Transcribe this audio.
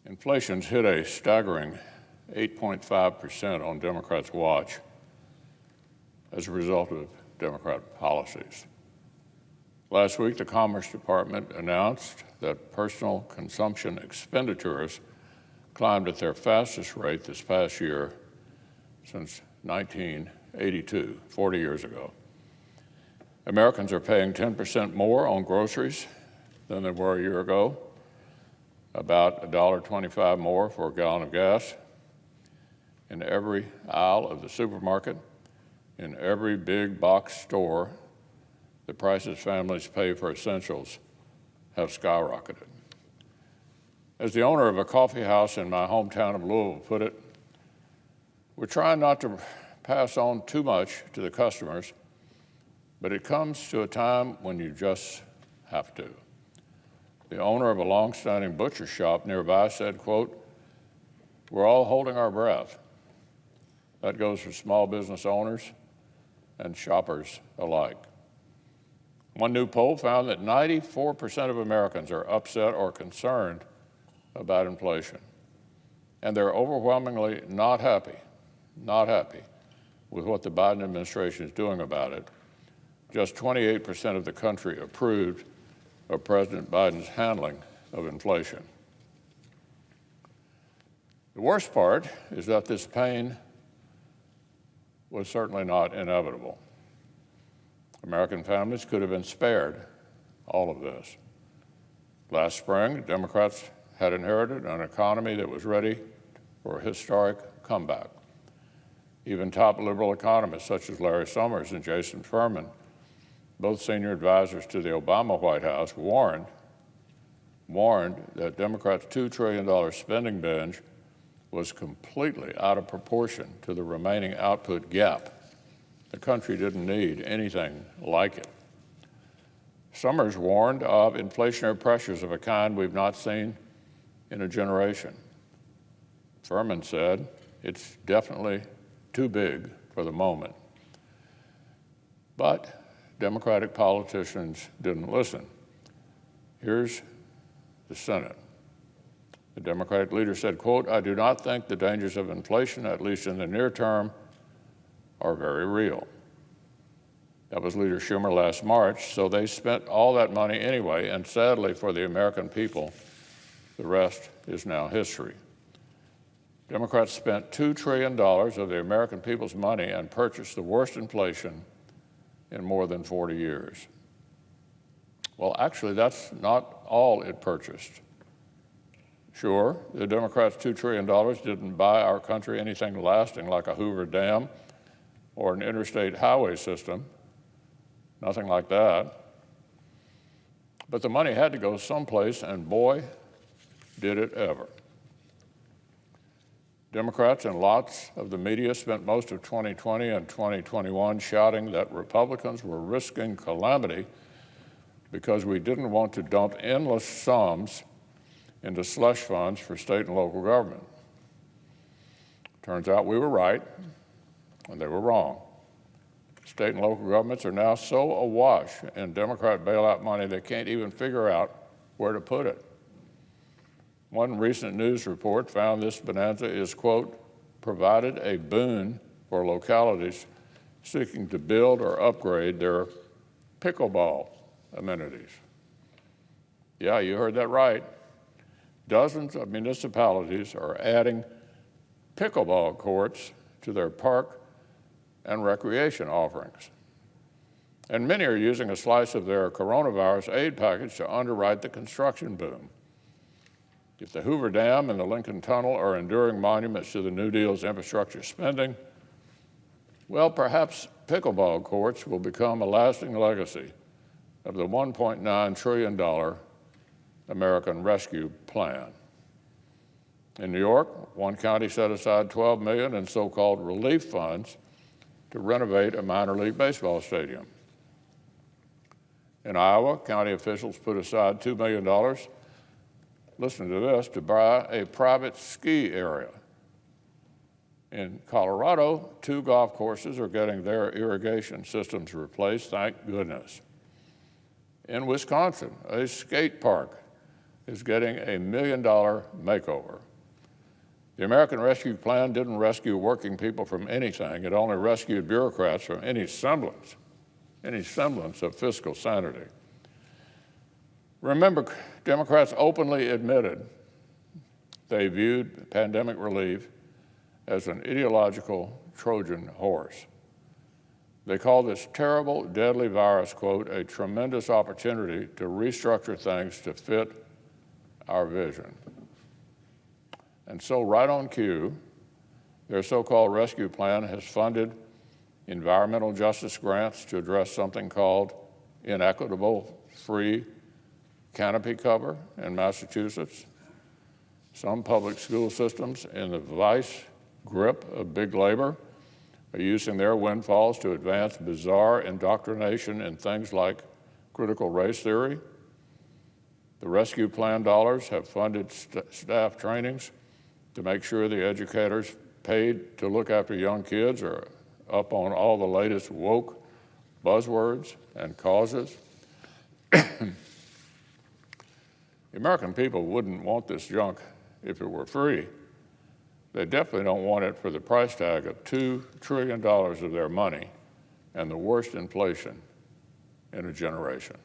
Inflation's hit a staggering 8.5% on Democrats' watch as a result of Democrat policies. Last week, the Commerce Department announced that personal consumption expenditures climbed at their fastest rate this past year since 1982, 40 years ago. Americans are paying 10% more on groceries than they were a year ago, about $1.25 more for a gallon of gas. In every aisle of the supermarket, in every big box store, the prices families pay for essentials have skyrocketed. As the owner of a coffee house in my hometown of Louisville put it, we're trying not to pass on too much to the customers, but it comes to a time when you just have to. The owner of a long-standing butcher shop nearby said, quote, "We're all holding our breath." That goes for small business owners and shoppers alike. One new poll found that 94% of Americans are upset or concerned about inflation, and they're overwhelmingly not happy with what the Biden administration is doing about it. Just 28% of the country approved of President Biden's handling of inflation. The worst part is that this pain was certainly not inevitable. American families could have been spared all of this. Last spring, Democrats had inherited an economy that was ready for a historic comeback. Even top liberal economists such as Larry Summers and Jason Furman, both senior advisors to the Obama White House, warned that Democrats' $2 trillion spending binge was completely out of proportion to the remaining output gap. The country didn't need anything like it. Summers warned of inflationary pressures of a kind we've not seen in a generation. Furman said it's definitely too big for the moment. But Democratic politicians didn't listen. Here's the Senate. The Democratic leader said, quote, "I do not think the dangers of inflation, at least in the near term, are very real." That was Leader Schumer last March, so they spent all that money anyway, and sadly for the American people, the rest is now history. Democrats spent $2 trillion of the American people's money and purchased the worst inflation in more than 40 years. Well, actually, that's not all it purchased. Sure, the Democrats' $2 trillion didn't buy our country anything lasting like a Hoover Dam or an interstate highway system, nothing like that. But the money had to go someplace, and boy, did it ever. Democrats and lots of the media spent most of 2020 and 2021 shouting that Republicans were risking calamity because we didn't want to dump endless sums into slush funds for state and local government. Turns out we were right, and they were wrong. State and local governments are now so awash in Democrat bailout money they can't even figure out where to put it. One recent news report found this bonanza is, quote, provided a boon for localities seeking to build or upgrade their pickleball amenities. Yeah, you heard that right. Dozens of municipalities are adding pickleball courts to their park and recreation offerings. And many are using a slice of their coronavirus aid package to underwrite the construction boom. If the Hoover Dam and the Lincoln Tunnel are enduring monuments to the New Deal's infrastructure spending, well, perhaps pickleball courts will become a lasting legacy of the $1.9 trillion American Rescue Plan. In New York, one county set aside $12 million in so-called relief funds to renovate a minor league baseball stadium. In Iowa, county officials put aside $2 million, listen to this, to buy a private ski area. In Colorado, 2 golf courses are getting their irrigation systems replaced, thank goodness. In Wisconsin, a skate park is getting $1 million makeover. The American Rescue Plan didn't rescue working people from anything. It only rescued bureaucrats from any semblance of fiscal sanity. Remember, Democrats openly admitted they viewed pandemic relief as an ideological Trojan horse. They called this terrible, deadly virus, quote, a tremendous opportunity to restructure things to fit our vision. And so right on cue, their so-called rescue plan has funded environmental justice grants to address something called inequitable free canopy cover in Massachusetts. Some public school systems in the vice grip of big labor are using their windfalls to advance bizarre indoctrination in things like critical race theory. The rescue plan dollars have funded staff trainings to make sure the educators paid to look after young kids are up on all the latest woke buzzwords and causes. The American people wouldn't want this junk if it were free. They definitely don't want it for the price tag of $2 trillion of their money and the worst inflation in a generation.